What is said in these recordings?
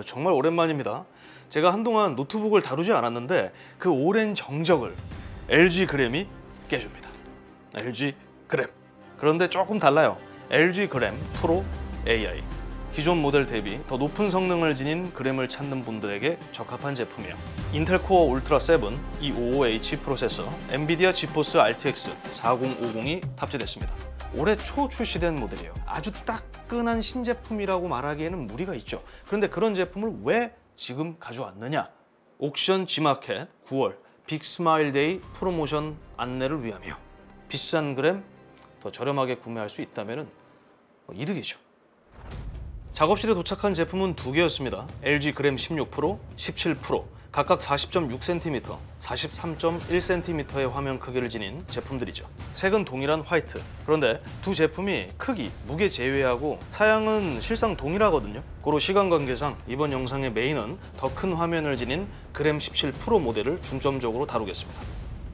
정말 오랜만입니다. 제가 한동안 노트북을 다루지 않았는데 그 오랜 정적을 LG 그램이 깨줍니다. LG 그램. 그런데 조금 달라요. LG 그램 프로 AI. 기존 모델 대비 더 높은 성능을 지닌 그램을 찾는 분들에게 적합한 제품이에요. 인텔 코어 울트라 7 255H 프로세서, 엔비디아 지포스 RTX 4050이 탑재됐습니다. 올해 초 출시된 모델이에요. 아주 따끈한 신제품이라고 말하기에는 무리가 있죠. 그런데 그런 제품을 왜 지금 가져왔느냐? 옥션 G마켓 9월 빅스마일 데이 프로모션 안내를 위함이요. 비싼 그램 더 저렴하게 구매할 수 있다면 이득이죠. 작업실에 도착한 제품은 두 개였습니다. LG 그램 16 프로, 17 프로, 각각 40.6cm, 43.1cm의 화면 크기를 지닌 제품들이죠. 색은 동일한 화이트. 그런데 두 제품이 크기, 무게 제외하고 사양은 실상 동일하거든요. 고로 시간 관계상 이번 영상의 메인은 더 큰 화면을 지닌 그램 17 프로 모델을 중점적으로 다루겠습니다.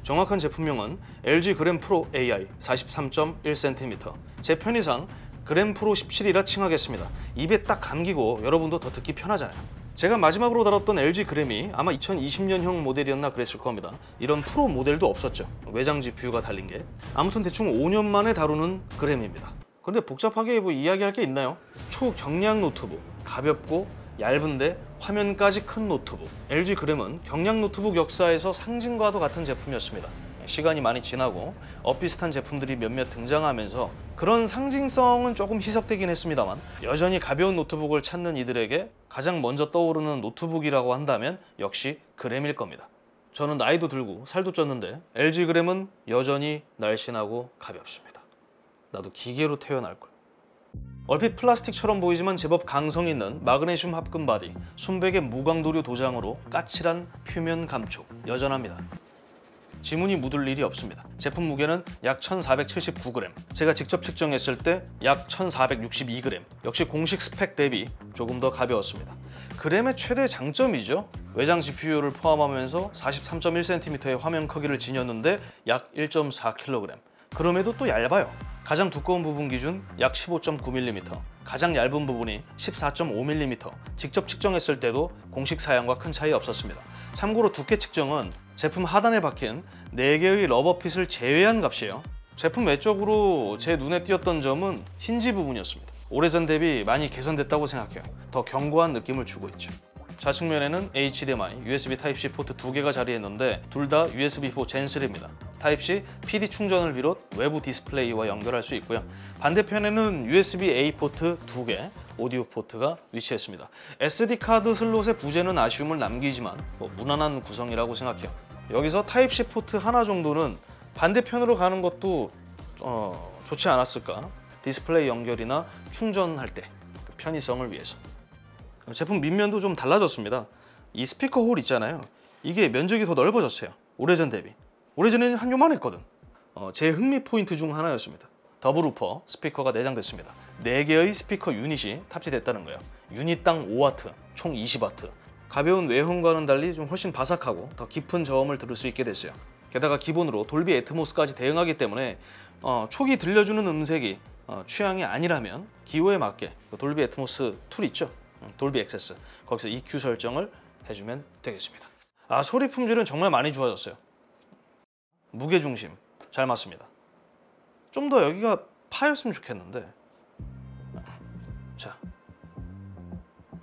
정확한 제품명은 LG 그램 프로 AI 43.1cm. 제 편의상 그램 프로 17이라 칭하겠습니다. 입에 딱 감기고 여러분도 더 듣기 편하잖아요. 제가 마지막으로 다뤘던 LG 그램이 아마 2020년형 모델이었나 그랬을 겁니다. 이런 프로 모델도 없었죠. 외장 GPU가 달린 게. 아무튼 대충 5년 만에 다루는 그램입니다. 그런데 복잡하게 이야기할 게 있나요? 초경량 노트북, 가볍고 얇은데 화면까지 큰 노트북. LG 그램은 경량 노트북 역사에서 상징과도 같은 제품이었습니다. 시간이 많이 지나고 엇비슷한 제품들이 몇몇 등장하면서 그런 상징성은 조금 희석되긴 했습니다만 여전히 가벼운 노트북을 찾는 이들에게 가장 먼저 떠오르는 노트북이라고 한다면 역시 그램일 겁니다. 저는 나이도 들고 살도 쪘는데 LG 그램은 여전히 날씬하고 가볍습니다. 나도 기계로 태어날걸. 얼핏 플라스틱처럼 보이지만 제법 강성 있는 마그네슘 합금 바디, 순백의 무광도료 도장으로 까칠한 표면 감촉 여전합니다. 지문이 묻을 일이 없습니다. 제품 무게는 약 1479g, 제가 직접 측정했을 때 약 1462g, 역시 공식 스펙 대비 조금 더 가벼웠습니다. 그램의 최대 장점이죠. 외장 GPU를 포함하면서 43.1cm의 화면 크기를 지녔는데 약 1.4kg. 그럼에도 또 얇아요. 가장 두꺼운 부분 기준 약 15.9mm, 가장 얇은 부분이 14.5mm. 직접 측정했을 때도 공식 사양과 큰 차이 없었습니다. 참고로 두께 측정은 제품 하단에 박힌 4개의 러버핏을 제외한 값이에요. 제품 외적으로 제 눈에 띄었던 점은 힌지 부분이었습니다. 오래전 대비 많이 개선됐다고 생각해요. 더 견고한 느낌을 주고 있죠. 좌측면에는 HDMI, USB Type-C 포트 2개가 자리했는데 둘 다 USB4 Gen3입니다. 타입C PD 충전을 비롯 외부 디스플레이와 연결할 수 있고요. 반대편에는 USB-A 포트 2개, 오디오 포트가 위치했습니다. SD카드 슬롯의 부재는 아쉬움을 남기지만 무난한 구성이라고 생각해요. 여기서 타입C 포트 하나 정도는 반대편으로 가는 것도 좋지 않았을까? 디스플레이 연결이나 충전할 때 편의성을 위해서. 제품 밑면도 좀 달라졌습니다. 이 스피커 홀 있잖아요. 이게 면적이 더 넓어졌어요. 오래전 대비. 오래전에는 한 요만했거든. 제 흥미 포인트 중 하나였습니다. 더블 우퍼 스피커가 내장됐습니다. 4개의 스피커 유닛이 탑재됐다는 거예요. 유닛당 5W, 총 20W. 가벼운 외형과는 달리 좀 훨씬 바삭하고 더 깊은 저음을 들을 수 있게 됐어요. 게다가 기본으로 돌비 애트모스까지 대응하기 때문에 초기 들려주는 음색이 취향이 아니라면 기호에 맞게 돌비 애트모스 툴 있죠? 돌비 액세스. 거기서 EQ 설정을 해주면 되겠습니다. 소리 품질은 정말 많이 좋아졌어요. 무게중심 잘 맞습니다. 좀 더 여기가 파였으면 좋겠는데. 자,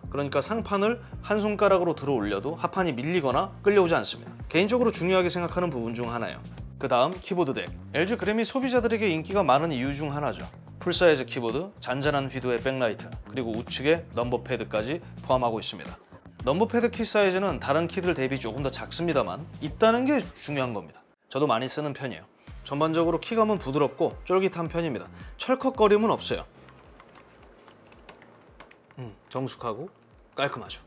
그러니까 상판을 한 손가락으로 들어 올려도 하판이 밀리거나 끌려오지 않습니다. 개인적으로 중요하게 생각하는 부분 중 하나예요. 그 다음 키보드 덱. LG 그램이 소비자들에게 인기가 많은 이유 중 하나죠. 풀사이즈 키보드, 잔잔한 휘도의 백라이트, 그리고 우측에 넘버 패드까지 포함하고 있습니다. 넘버 패드 키 사이즈는 다른 키들 대비 조금 더 작습니다만 있다는 게 중요한 겁니다. 저도 많이 쓰는 편이에요. 전반적으로 키감은 부드럽고 쫄깃한 편입니다. 철컥거림은 없어요. 정숙하고 깔끔하죠.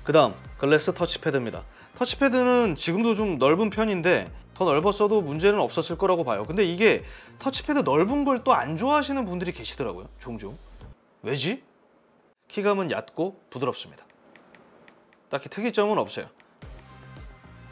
그 다음 글래스 터치패드입니다. 터치패드는 지금도 좀 넓은 편인데 더 넓었어도 문제는 없었을 거라고 봐요. 근데 이게 터치패드 넓은 걸 또 안 좋아하시는 분들이 계시더라고요. 종종. 왜지? 키감은 얕고 부드럽습니다. 딱히 특이점은 없어요.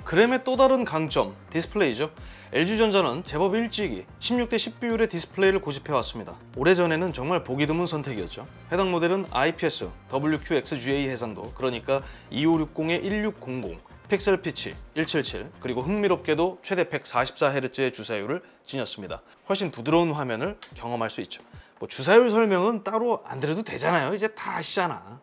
그램의 또 다른 강점, 디스플레이죠. LG전자는 제법 일찍이 16:10 비율의 디스플레이를 고집해왔습니다. 오래전에는 정말 보기 드문 선택이었죠. 해당 모델은 IPS, WQXGA 해상도, 그러니까 2560-1600, 픽셀 피치 177, 그리고 흥미롭게도 최대 144Hz의 주사율을 지녔습니다. 훨씬 부드러운 화면을 경험할 수 있죠. 뭐 주사율 설명은 따로 안 드려도 되잖아요. 이제 다 아시잖아.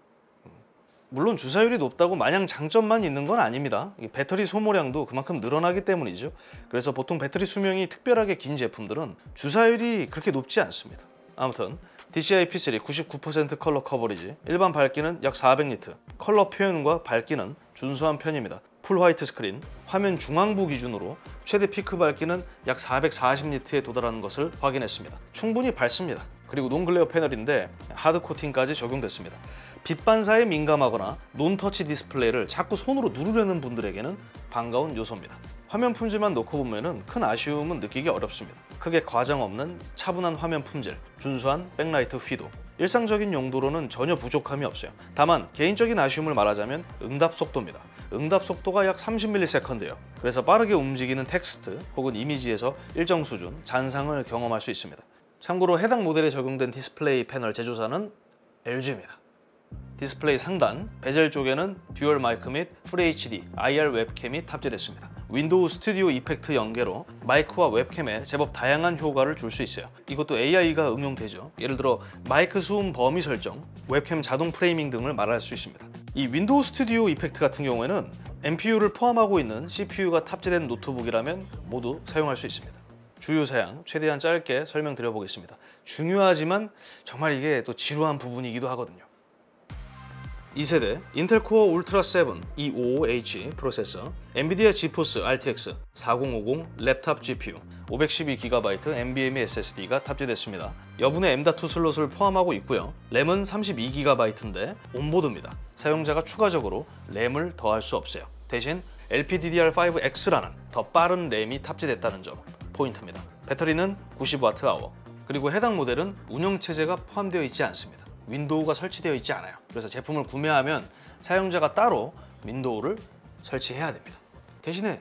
물론 주사율이 높다고 마냥 장점만 있는 건 아닙니다. 배터리 소모량도 그만큼 늘어나기 때문이죠. 그래서 보통 배터리 수명이 특별하게 긴 제품들은 주사율이 그렇게 높지 않습니다. 아무튼 DCI-P3 99% 컬러 커버리지, 일반 밝기는 약 400니트, 컬러 표현과 밝기는 준수한 편입니다. 풀 화이트 스크린, 화면 중앙부 기준으로 최대 피크 밝기는 약 440니트에 도달하는 것을 확인했습니다. 충분히 밝습니다. 그리고 논글레어 패널인데 하드 코팅까지 적용됐습니다. 빛 반사에 민감하거나 논터치 디스플레이를 자꾸 손으로 누르려는 분들에게는 반가운 요소입니다. 화면 품질만 놓고 보면 큰 아쉬움은 느끼기 어렵습니다. 크게 과장 없는 차분한 화면 품질, 준수한 백라이트 휘도, 일상적인 용도로는 전혀 부족함이 없어요. 다만 개인적인 아쉬움을 말하자면 응답 속도입니다. 응답 속도가 약 30ms예요. 그래서 빠르게 움직이는 텍스트 혹은 이미지에서 일정 수준 잔상을 경험할 수 있습니다. 참고로 해당 모델에 적용된 디스플레이 패널 제조사는 LG입니다. 디스플레이 상단, 베젤 쪽에는 듀얼 마이크 및 FHD, IR 웹캠이 탑재됐습니다. 윈도우 스튜디오 이펙트 연계로 마이크와 웹캠에 제법 다양한 효과를 줄 수 있어요. 이것도 AI가 응용되죠. 예를 들어 마이크 수음 범위 설정, 웹캠 자동 프레이밍 등을 말할 수 있습니다. 이 윈도우 스튜디오 이펙트 같은 경우에는 NPU를 포함하고 있는 CPU가 탑재된 노트북이라면 모두 사용할 수 있습니다. 주요 사양 최대한 짧게 설명드려 보겠습니다. 중요하지만 정말 이게 또 지루한 부분이기도 하거든요. 2세대 인텔 코어 울트라 7 255H 프로세서, 엔비디아 지포스 RTX 4050 랩탑 GPU, 512GB NVMe SSD가 탑재됐습니다. 여분의 M.2 슬롯을 포함하고 있고요. 램은 32GB인데 온보드입니다. 사용자가 추가적으로 램을 더할 수 없어요. 대신 LPDDR5X라는 더 빠른 램이 탑재됐다는 점 포인트입니다. 배터리는 90Wh, 그리고 해당 모델은 운영체제가 포함되어 있지 않습니다. 윈도우가 설치되어 있지 않아요. 그래서 제품을 구매하면 사용자가 따로 윈도우를 설치해야 됩니다. 대신에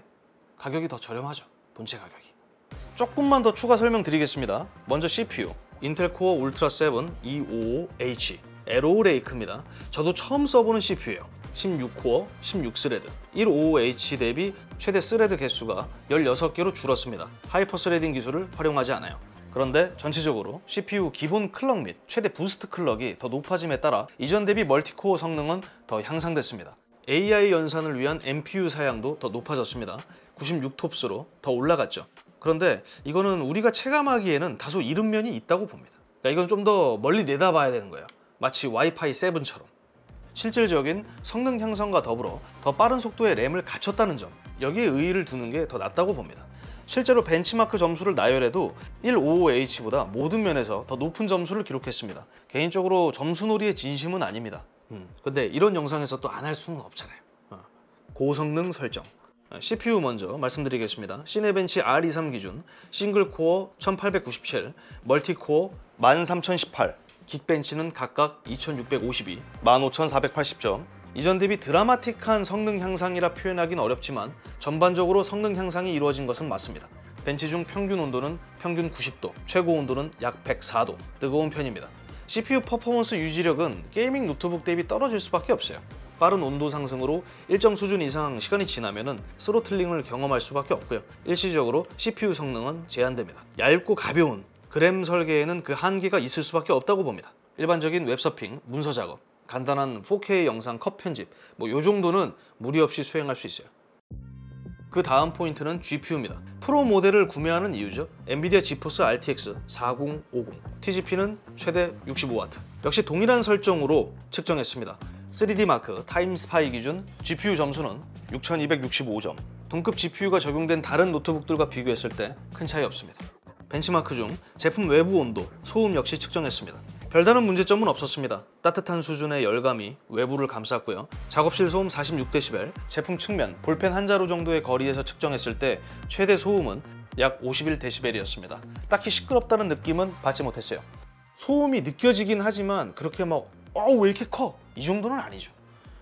가격이 더 저렴하죠. 본체 가격이. 조금만 더 추가 설명드리겠습니다. 먼저 CPU 인텔 코어 울트라 7 255H 에로 레이크입니다. 저도 처음 써보는 CPU예요. 16코어, 16스레드, 155H 대비 최대 스레드 개수가 16개로 줄었습니다. 하이퍼 스레딩 기술을 활용하지 않아요. 그런데 전체적으로 CPU 기본 클럭 및 최대 부스트 클럭이 더 높아짐에 따라 이전 대비 멀티코어 성능은 더 향상됐습니다. AI 연산을 위한 NPU 사양도 더 높아졌습니다. 96톱스로 더 올라갔죠. 그런데 이거는 우리가 체감하기에는 다소 이른 면이 있다고 봅니다. 그러니까 이건 좀 더 멀리 내다봐야 되는 거예요. 마치 와이파이 7처럼. 실질적인 성능 향상과 더불어 더 빠른 속도의 램을 갖췄다는 점, 여기에 의의를 두는 게 더 낫다고 봅니다. 실제로 벤치마크 점수를 나열해도 155H보다 모든 면에서 더 높은 점수를 기록했습니다. 개인적으로 점수놀이의 진심은 아닙니다. 근데 이런 영상에서 또 안 할 수는 없잖아요. 고성능 설정. CPU 먼저 말씀드리겠습니다. 시네벤치 R23 기준 싱글코어 1897, 멀티코어 13018, 긱벤치는 각각 2652, 15480점. 이전 대비 드라마틱한 성능 향상이라 표현하긴 어렵지만 전반적으로 성능 향상이 이루어진 것은 맞습니다. 벤치 중 평균 온도는 평균 90도, 최고 온도는 약 104도, 뜨거운 편입니다. CPU 퍼포먼스 유지력은 게이밍 노트북 대비 떨어질 수밖에 없어요. 빠른 온도 상승으로 일정 수준 이상 시간이 지나면 스로틀링을 경험할 수밖에 없고요. 일시적으로 CPU 성능은 제한됩니다. 얇고 가벼운 그램 설계에는 그 한계가 있을 수밖에 없다고 봅니다. 일반적인 웹서핑, 문서 작업, 간단한 4K 영상 컷 편집, 요 정도는 무리 없이 수행할 수 있어요. 그 다음 포인트는 GPU입니다. 프로 모델을 구매하는 이유죠. 엔비디아 지포스 RTX 4050, TGP는 최대 65W. 역시 동일한 설정으로 측정했습니다. 3D 마크 타임스파이 기준 GPU 점수는 6265점. 동급 GPU가 적용된 다른 노트북들과 비교했을 때 큰 차이 없습니다. 벤치마크 중 제품 외부 온도, 소음 역시 측정했습니다. 별다른 문제점은 없었습니다. 따뜻한 수준의 열감이 외부를 감쌌고요. 작업실 소음 46dB, 제품 측면, 볼펜 한 자루 정도의 거리에서 측정했을 때 최대 소음은 약 51dB이었습니다. 딱히 시끄럽다는 느낌은 받지 못했어요. 소음이 느껴지긴 하지만 그렇게 왜 이렇게 커? 이 정도는 아니죠.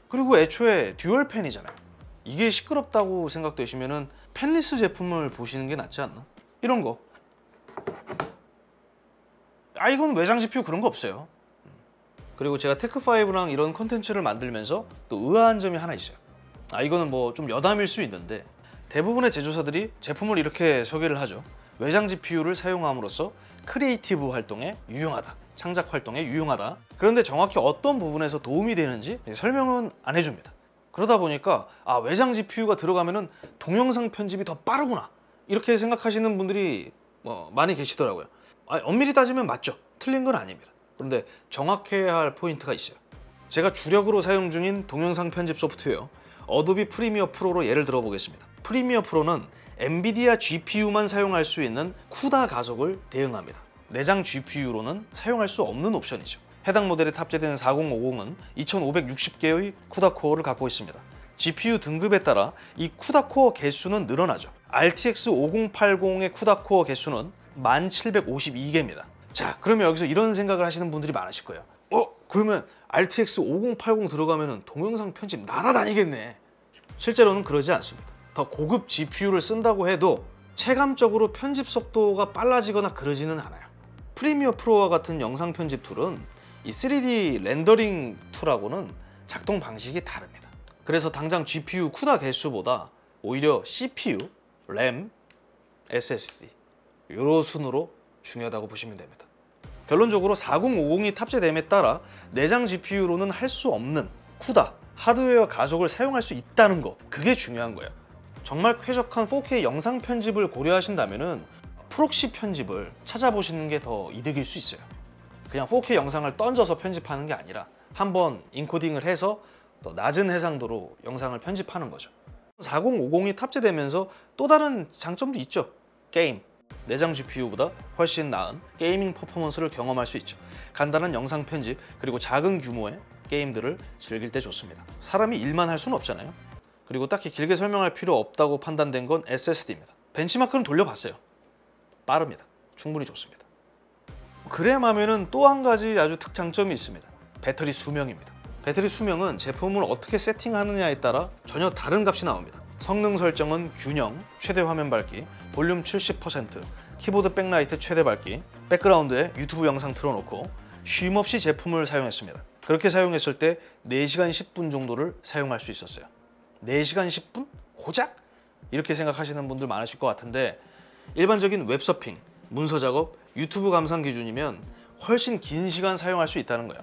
그리고 애초에 듀얼 팬이잖아요. 이게 시끄럽다고 생각되시면은 펜리스 제품을 보시는 게 낫지 않나? 이런 거. 이건 외장 GPU 그런 거 없어요. 그리고 제가 테크5랑 이런 컨텐츠를 만들면서 또 의아한 점이 하나 있어요. 이거는 뭐 좀 여담일 수 있는데 대부분의 제조사들이 제품을 이렇게 소개를 하죠. 외장 GPU를 사용함으로써 크리에이티브 활동에 유용하다, 창작 활동에 유용하다. 그런데 정확히 어떤 부분에서 도움이 되는지 설명은 안 해줍니다. 그러다 보니까 외장 GPU가 들어가면은 동영상 편집이 더 빠르구나 이렇게 생각하시는 분들이 많이 계시더라고요. 엄밀히 따지면 맞죠. 틀린 건 아닙니다. 그런데 정확해야 할 포인트가 있어요. 제가 주력으로 사용 중인 동영상 편집 소프트웨어 어도비 프리미어 프로로 예를 들어 보겠습니다. 프리미어 프로는 엔비디아 GPU만 사용할 수 있는 쿠다 가속을 대응합니다. 내장 GPU로는 사용할 수 없는 옵션이죠. 해당 모델에 탑재된 4050은 2560개의 쿠다 코어를 갖고 있습니다. GPU 등급에 따라 이 쿠다 코어 개수는 늘어나죠. RTX 5080의 쿠다 코어 개수는 1752개입니다. 자, 그러면 여기서 이런 생각을 하시는 분들이 많으실 거예요. 그러면 RTX 5080 들어가면 동영상 편집 날아다니겠네. 실제로는 그러지 않습니다. 더 고급 GPU를 쓴다고 해도 체감적으로 편집 속도가 빨라지거나 그러지는 않아요. 프리미어 프로와 같은 영상 편집 툴은 이 3D 렌더링 툴하고는 작동 방식이 다릅니다. 그래서 당장 GPU 쿠다 개수보다 오히려 CPU, 램, SSD 이런 순으로 중요하다고 보시면 됩니다. 결론적으로 4050이 탑재됨에 따라 내장 GPU로는 할 수 없는 쿠다, 하드웨어 가속을 사용할 수 있다는 거, 그게 중요한 거예요. 정말 쾌적한 4K 영상 편집을 고려하신다면 프록시 편집을 찾아보시는 게 더 이득일 수 있어요. 그냥 4K 영상을 던져서 편집하는 게 아니라 한번 인코딩을 해서 더 낮은 해상도로 영상을 편집하는 거죠. 4050이 탑재되면서 또 다른 장점도 있죠. 게임. 내장 GPU보다 훨씬 나은 게이밍 퍼포먼스를 경험할 수 있죠. 간단한 영상 편집 그리고 작은 규모의 게임들을 즐길 때 좋습니다. 사람이 일만 할 수는 없잖아요. 그리고 딱히 길게 설명할 필요 없다고 판단된 건 SSD입니다. 벤치마크는 돌려봤어요. 빠릅니다. 충분히 좋습니다. 그램 하면은 또 한 가지 아주 특장점이 있습니다. 배터리 수명입니다. 배터리 수명은 제품을 어떻게 세팅하느냐에 따라 전혀 다른 값이 나옵니다. 성능 설정은 균형, 최대 화면 밝기, 볼륨 70%, 키보드 백라이트 최대 밝기, 백그라운드에 유튜브 영상 틀어놓고 쉼없이 제품을 사용했습니다. 그렇게 사용했을 때 4시간 10분 정도를 사용할 수 있었어요. 4시간 10분? 고작? 이렇게 생각하시는 분들 많으실 것 같은데 일반적인 웹서핑, 문서 작업, 유튜브 감상 기준이면 훨씬 긴 시간 사용할 수 있다는 거예요.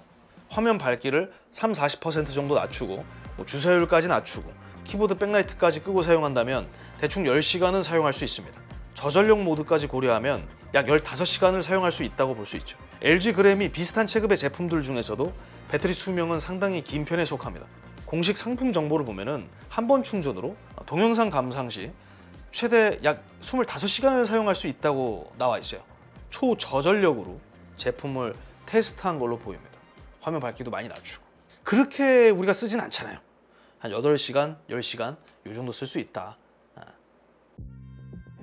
화면 밝기를 30-40% 정도 낮추고 주사율까지 낮추고 키보드 백라이트까지 끄고 사용한다면 대충 10시간은 사용할 수 있습니다. 저전력 모드까지 고려하면 약 15시간을 사용할 수 있다고 볼 수 있죠. LG 그램이 비슷한 체급의 제품들 중에서도 배터리 수명은 상당히 긴 편에 속합니다. 공식 상품 정보를 보면은 한 번 충전으로 동영상 감상 시 최대 약 25시간을 사용할 수 있다고 나와 있어요. 초저전력으로 제품을 테스트한 걸로 보입니다. 화면 밝기도 많이 낮추고. 그렇게 우리가 쓰진 않잖아요. 한 8시간, 10시간 이 정도 쓸 수 있다.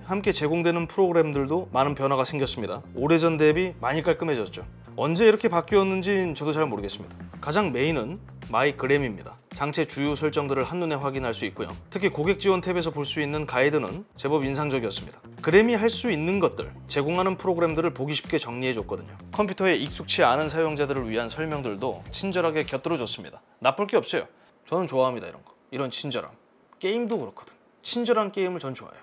함께 제공되는 프로그램들도 많은 변화가 생겼습니다. 오래전 대비 많이 깔끔해졌죠. 언제 이렇게 바뀌었는지는 저도 잘 모르겠습니다. 가장 메인은 마이 그램입니다. 장치 주요 설정들을 한눈에 확인할 수 있고요. 특히 고객 지원 탭에서 볼 수 있는 가이드는 제법 인상적이었습니다. 그램이 할 수 있는 것들, 제공하는 프로그램들을 보기 쉽게 정리해줬거든요. 컴퓨터에 익숙치 않은 사용자들을 위한 설명들도 친절하게 곁들여줬습니다. 나쁠 게 없어요. 저는 좋아합니다. 이런 거. 이런 친절함. 게임도 그렇거든. 친절한 게임을 전 좋아해요.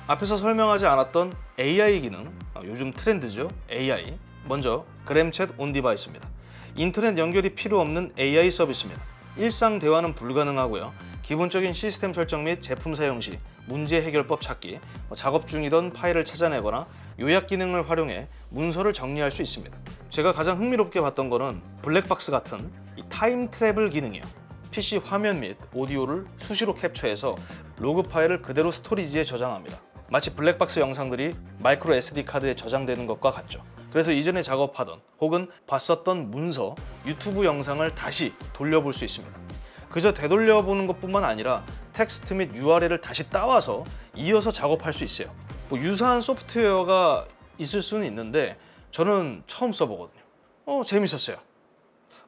앞에서 설명하지 않았던 AI 기능, 요즘 트렌드죠. AI. 먼저 그램챗 온 디바이스입니다. 인터넷 연결이 필요 없는 AI 서비스입니다. 일상 대화는 불가능하고요. 기본적인 시스템 설정 및 제품 사용 시 문제 해결법 찾기, 작업 중이던 파일을 찾아내거나 요약 기능을 활용해 문서를 정리할 수 있습니다. 제가 가장 흥미롭게 봤던 거는 블랙박스 같은 이 타임 트래블 기능이에요. PC 화면 및 오디오를 수시로 캡처해서 로그 파일을 그대로 스토리지에 저장합니다. 마치 블랙박스 영상들이 마이크로 SD 카드에 저장되는 것과 같죠. 그래서 이전에 작업하던 혹은 봤었던 문서, 유튜브 영상을 다시 돌려볼 수 있습니다. 그저 되돌려보는 것뿐만 아니라 텍스트 및 URL을 다시 따와서 이어서 작업할 수 있어요. 유사한 소프트웨어가 있을 수는 있는데 저는 처음 써보거든요. 재밌었어요.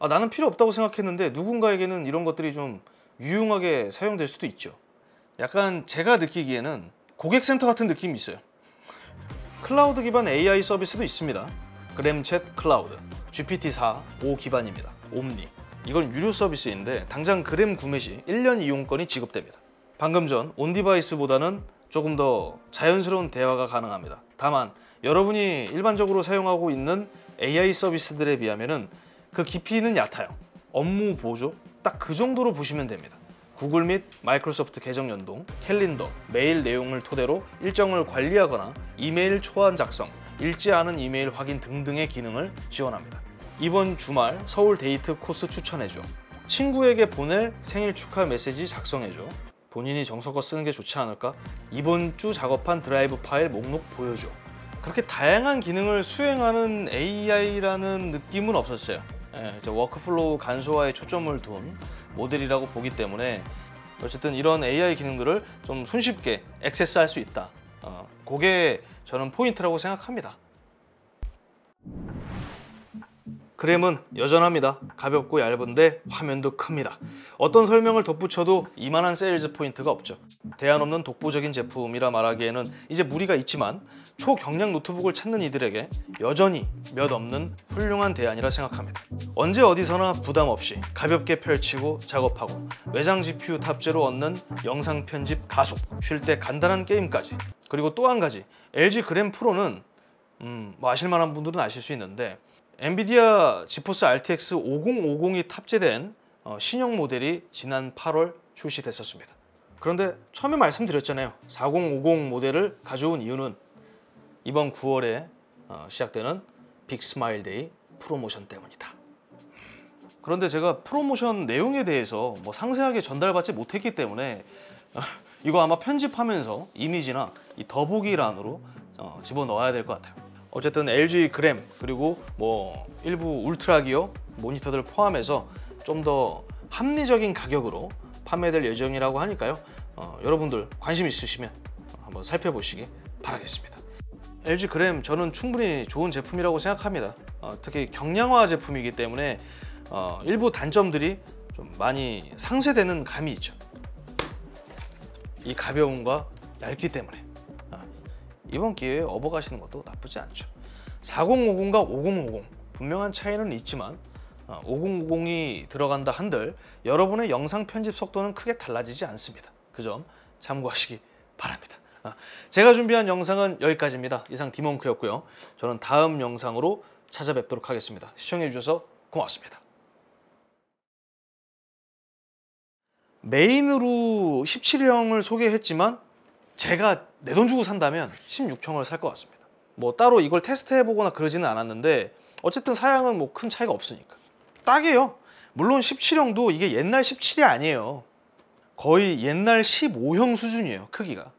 나는 필요 없다고 생각했는데 누군가에게는 이런 것들이 좀 유용하게 사용될 수도 있죠. 약간 제가 느끼기에는 고객센터 같은 느낌이 있어요. 클라우드 기반 AI 서비스도 있습니다. 그램챗 클라우드, GPT-4 5 기반입니다. 옴니. 이건 유료 서비스인데 당장 그램 구매 시 1년 이용권이 지급됩니다. 방금 전 온디바이스보다는 조금 더 자연스러운 대화가 가능합니다. 다만 여러분이 일반적으로 사용하고 있는 AI 서비스들에 비하면 그 깊이는 얕아요. 업무 보조 딱 그 정도로 보시면 됩니다. 구글 및 마이크로소프트 계정 연동, 캘린더, 메일 내용을 토대로 일정을 관리하거나 이메일 초안 작성, 읽지 않은 이메일 확인 등등의 기능을 지원합니다. 이번 주말 서울 데이트 코스 추천해줘, 친구에게 보낼 생일 축하 메시지 작성해줘, 본인이 정성껏 쓰는 게 좋지 않을까? 이번 주 작업한 드라이브 파일 목록 보여줘. 그렇게 다양한 기능을 수행하는 AI라는 느낌은 없었어요. 워크플로우 간소화에 초점을 둔 모델이라고 보기 때문에 어쨌든 이런 AI 기능들을 좀 손쉽게 액세스할 수 있다. 그게 저는 포인트라고 생각합니다. 그램은 여전합니다. 가볍고 얇은데 화면도 큽니다. 어떤 설명을 덧붙여도 이만한 세일즈 포인트가 없죠. 대안 없는 독보적인 제품이라 말하기에는 이제 무리가 있지만 초경량 노트북을 찾는 이들에게 여전히 몇 없는 훌륭한 대안이라 생각합니다. 언제 어디서나 부담 없이 가볍게 펼치고 작업하고 외장 GPU 탑재로 얻는 영상 편집 가속, 쉴 때 간단한 게임까지. 그리고 또 한 가지, LG 그램 프로는 뭐 아실만한 분들은 아실 수 있는데 엔비디아 지포스 RTX 5050이 탑재된 신형 모델이 지난 8월 출시됐었습니다. 그런데 처음에 말씀드렸잖아요. 4050 모델을 가져온 이유는 이번 9월에 시작되는 빅스마일 데이 프로모션 때문이다. 그런데 제가 프로모션 내용에 대해서 뭐 상세하게 전달받지 못했기 때문에 이거 아마 편집하면서 이미지나 이 더보기란으로 집어넣어야 될 것 같아요. 어쨌든 LG 그램 그리고 뭐 일부 울트라 기어 모니터들 포함해서 좀 더 합리적인 가격으로 판매될 예정이라고 하니까요. 여러분들 관심 있으시면 한번 살펴보시기 바라겠습니다. LG 그램 저는 충분히 좋은 제품이라고 생각합니다. 특히 경량화 제품이기 때문에 일부 단점들이 좀 많이 상쇄되는 감이 있죠. 이 가벼움과 얇기 때문에 이번 기회에 업어가시는 것도 나쁘지 않죠. 4050과 5050 분명한 차이는 있지만 5050이 들어간다 한들 여러분의 영상 편집 속도는 크게 달라지지 않습니다. 그 점 참고하시기 바랍니다. 제가 준비한 영상은 여기까지입니다. 이상 디몽크였고요. 저는 다음 영상으로 찾아뵙도록 하겠습니다. 시청해 주셔서 고맙습니다. 메인으로 17형을 소개했지만 제가 내 돈 주고 산다면 16형을 살 것 같습니다. 뭐 따로 이걸 테스트해보거나 그러지는 않았는데 어쨌든 사양은 뭐 큰 차이가 없으니까 딱이에요. 물론 17형도 이게 옛날 17이 아니에요. 거의 옛날 15형 수준이에요. 크기가.